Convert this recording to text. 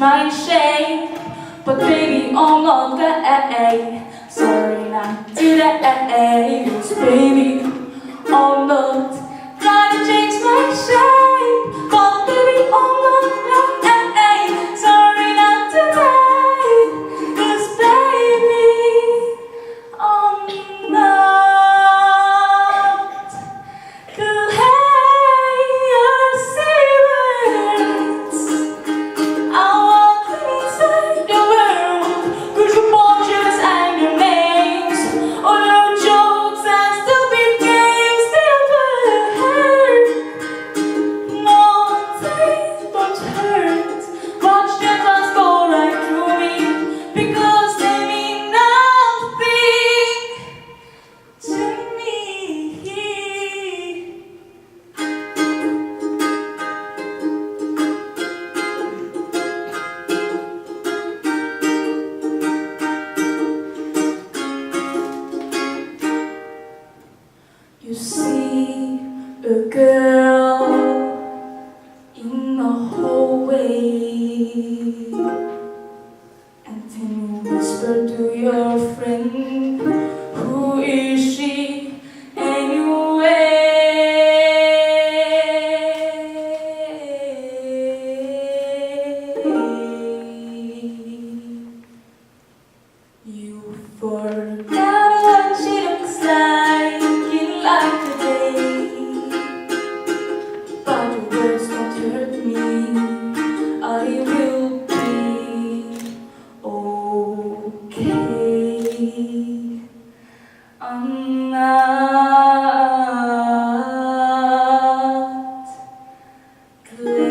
my shape, but baby I'm not gay. Sorry not today, 'cause baby I'm not gonna change my shape, but baby I'm not gay. Sorry not today, 'cause baby I'm not gonna. You see a girl in the hallway, and then you whisper to your friend, who is she anyway? You forgot what she looks like today, but your words don't hurt me. I will be okay. I'm not glad.